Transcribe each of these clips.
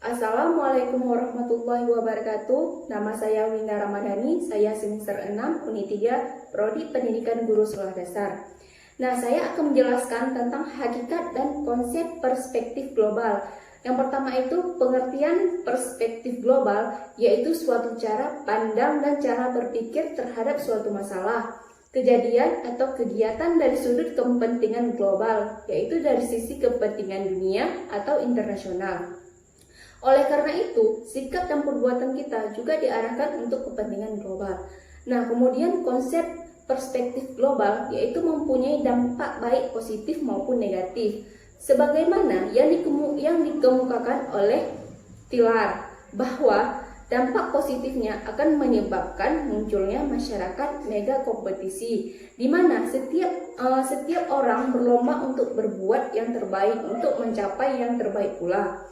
Assalamualaikum warahmatullahi wabarakatuh. Nama saya Winda Ramadhani, saya semester 6 Unit 3, Prodi Pendidikan Guru Sekolah Dasar. Nah, saya akan menjelaskan tentang hakikat dan konsep perspektif global. Yang pertama itu pengertian perspektif global, yaitu suatu cara pandang dan cara berpikir terhadap suatu masalah, kejadian atau kegiatan dari sudut kepentingan global, yaitu dari sisi kepentingan dunia atau internasional. Oleh karena itu, sikap dan perbuatan kita juga diarahkan untuk kepentingan global. Nah, kemudian konsep perspektif global yaitu mempunyai dampak baik positif maupun negatif. Sebagaimana yang dikemukakan oleh Tiller, bahwa dampak positifnya akan menyebabkan munculnya masyarakat mega kompetisi, di mana setiap orang berlomba untuk berbuat yang terbaik untuk mencapai yang terbaik pula.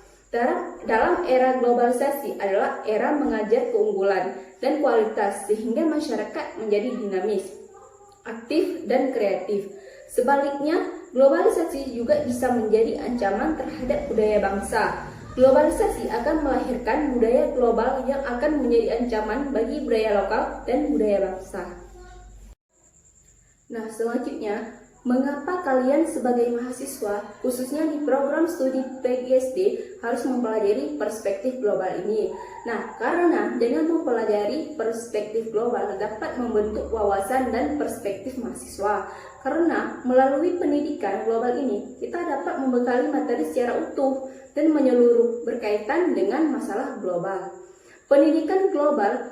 Dalam era globalisasi adalah era mengajar keunggulan dan kualitas sehingga masyarakat menjadi dinamis, aktif, dan kreatif. Sebaliknya, globalisasi juga bisa menjadi ancaman terhadap budaya bangsa. Globalisasi akan melahirkan budaya global yang akan menjadi ancaman bagi budaya lokal dan budaya bangsa. Nah, selanjutnya, mengapa kalian sebagai mahasiswa, khususnya di program studi PGSD, harus mempelajari perspektif global ini? Nah, karena dengan mempelajari perspektif global dapat membentuk wawasan dan perspektif mahasiswa. Karena melalui pendidikan global ini, kita dapat membekali materi secara utuh dan menyeluruh berkaitan dengan masalah global. Pendidikan global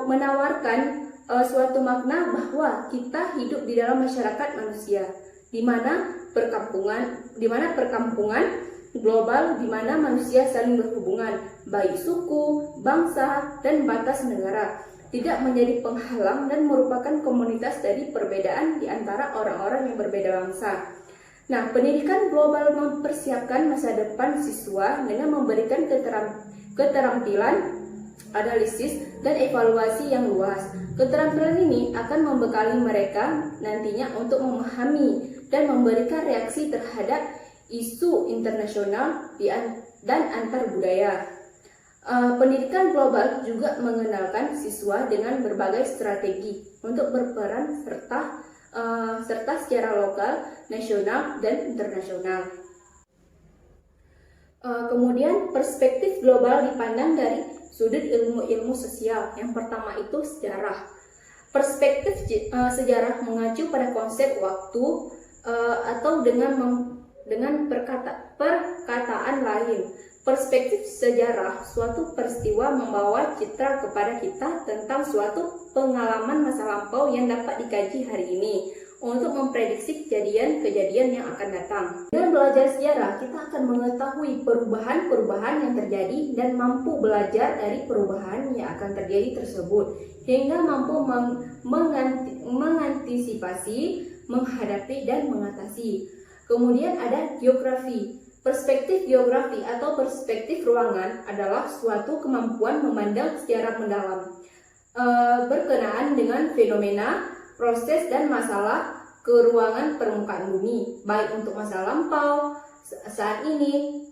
menawarkan suatu makna bahwa kita hidup di dalam masyarakat manusia, di mana perkampungan global, di mana manusia saling berhubungan, baik suku, bangsa, dan batas negara, tidak menjadi penghalang dan merupakan komunitas dari perbedaan di antara orang-orang yang berbeda bangsa. Nah, pendidikan global mempersiapkan masa depan siswa dengan memberikan keterampilan analisis dan evaluasi yang luas. Keterampilan ini akan membekali mereka nantinya untuk memahami dan memberikan reaksi terhadap isu internasional dan antar budaya. Pendidikan global juga mengenalkan siswa dengan berbagai strategi untuk berperan serta secara lokal, nasional, dan internasional. Kemudian perspektif global dipandang dari sudut ilmu sosial. Yang pertama itu sejarah. Perspektif sejarah mengacu pada konsep waktu atau dengan perkataan lain. Perspektif sejarah suatu peristiwa membawa citra kepada kita tentang suatu pengalaman masa lampau yang dapat dikaji hari ini untuk memprediksi kejadian-kejadian yang akan datang. Dengan belajar sejarah, kita akan mengetahui perubahan-perubahan yang terjadi dan mampu belajar dari perubahan yang akan terjadi tersebut, hingga mampu mengantisipasi, menghadapi, dan mengatasi. Kemudian ada geografi. Perspektif geografi atau perspektif ruangan adalah suatu kemampuan memandang secara mendalam berkenaan dengan fenomena, proses, dan masalah keruangan permukaan bumi, baik untuk masa lampau, saat ini,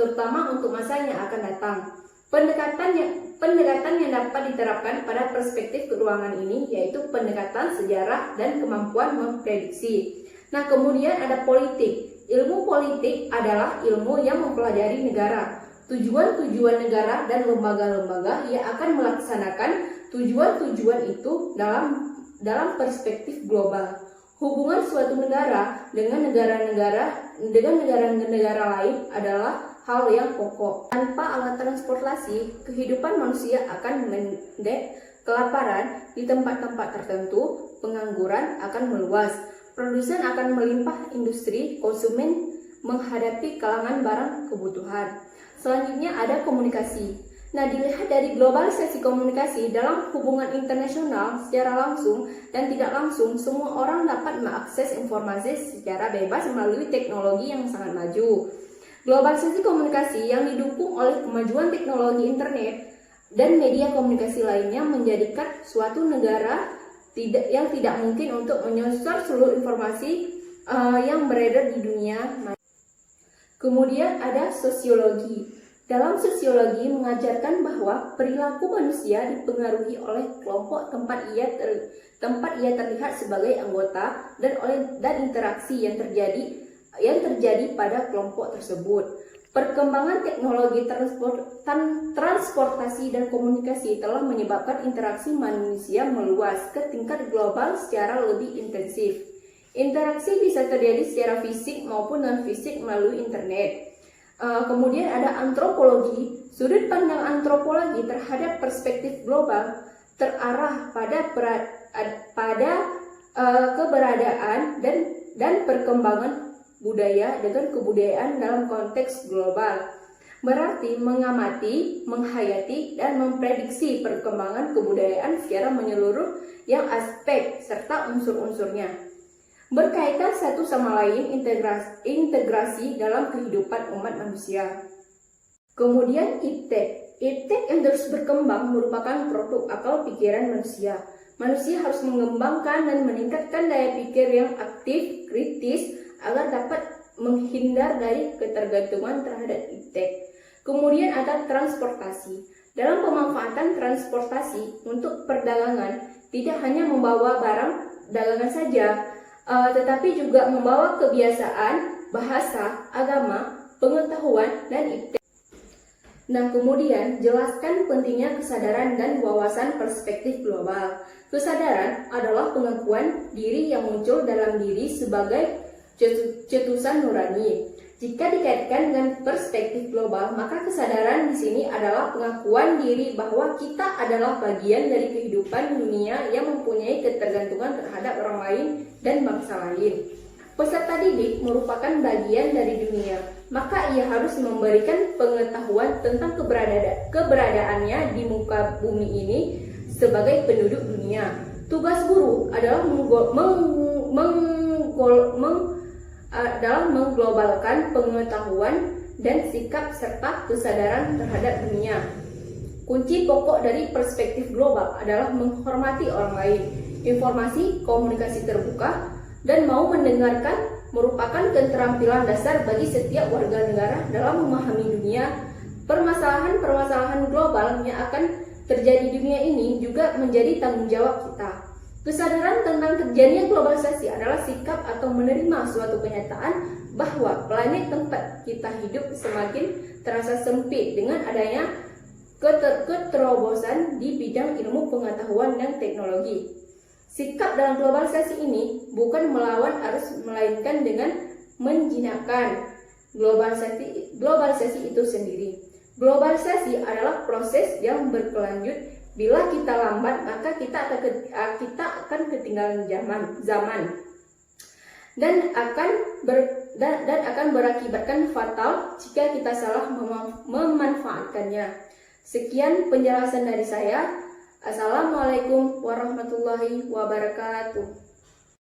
terutama untuk masa yang akan datang. Pendekatan yang dapat diterapkan pada perspektif keruangan ini yaitu pendekatan sejarah dan kemampuan memprediksi. Nah, kemudian ada politik. Ilmu politik adalah ilmu yang mempelajari negara, tujuan-tujuan negara dan lembaga-lembaga yang akan melaksanakan tujuan-tujuan itu dalam perspektif global. Hubungan suatu negara dengan negara lain adalah hal yang pokok. Tanpa alat transportasi, kehidupan manusia akan mendek, kelaparan di tempat-tempat tertentu, pengangguran akan meluas, produsen akan melimpah, industri, konsumen menghadapi kalangan barang kebutuhan. Selanjutnya ada komunikasi. Nah, dilihat dari globalisasi komunikasi dalam hubungan internasional secara langsung dan tidak langsung, semua orang dapat mengakses informasi secara bebas melalui teknologi yang sangat maju. Globalisasi komunikasi yang didukung oleh kemajuan teknologi internet dan media komunikasi lainnya menjadikan suatu negara yang tidak mungkin untuk menyosor seluruh informasi yang beredar di dunia. Kemudian ada sosiologi. Dalam sosiologi mengajarkan bahwa perilaku manusia dipengaruhi oleh kelompok tempat ia terlihat sebagai anggota dan interaksi yang terjadi pada kelompok tersebut. Perkembangan teknologi transportasi dan komunikasi telah menyebabkan interaksi manusia meluas ke tingkat global secara lebih intensif. Interaksi bisa terjadi secara fisik maupun non-fisik melalui internet. Kemudian ada antropologi. Sudut pandang antropologi terhadap perspektif global terarah pada keberadaan dan perkembangan budaya dengan kebudayaan dalam konteks global. Berarti mengamati, menghayati, dan memprediksi perkembangan kebudayaan secara menyeluruh yang aspek serta unsur-unsurnya berkaitan satu sama lain, integrasi dalam kehidupan umat manusia. Kemudian iptek. Iptek yang terus berkembang merupakan produk akal pikiran manusia. Manusia harus mengembangkan dan meningkatkan daya pikir yang aktif, kritis, agar dapat menghindar dari ketergantungan terhadap iptek. Kemudian ada transportasi. Dalam pemanfaatan transportasi untuk perdagangan, tidak hanya membawa barang dagangan saja, tetapi juga membawa kebiasaan, bahasa, agama, pengetahuan, dan iptek. Nah, kemudian jelaskan pentingnya kesadaran dan wawasan perspektif global. Kesadaran adalah pengakuan diri yang muncul dalam diri sebagai cetusan nurani. Jika dikaitkan dengan perspektif global, maka kesadaran di sini adalah pengakuan diri bahwa kita adalah bagian dari kehidupan dunia yang mempunyai ketergantungan terhadap orang lain dan bangsa lain. Peserta didik merupakan bagian dari dunia, maka ia harus memberikan pengetahuan tentang keberadaannya di muka bumi ini sebagai penduduk dunia. Tugas guru adalah mengglobalkan pengetahuan dan sikap serta kesadaran terhadap dunia. Kunci pokok dari perspektif global adalah menghormati orang lain. Informasi, komunikasi terbuka, dan mau mendengarkan merupakan keterampilan dasar bagi setiap warga negara dalam memahami dunia. Permasalahan-permasalahan global yang akan terjadi di dunia ini juga menjadi tanggung jawab kita. Kesadaran tentang terjadinya globalisasi adalah sikap atau menerima suatu kenyataan bahwa planet tempat kita hidup semakin terasa sempit dengan adanya keterobosan di bidang ilmu pengetahuan dan teknologi. Sikap dalam globalisasi ini bukan melawan arus, melainkan dengan menjinakkan globalisasi itu sendiri. Globalisasi adalah proses yang berkelanjut. Bila kita lambat, maka kita akan ketinggalan zaman dan akan berakibatkan fatal jika kita salah memanfaatkannya. Sekian penjelasan dari saya. Assalamualaikum warahmatullahi wabarakatuh.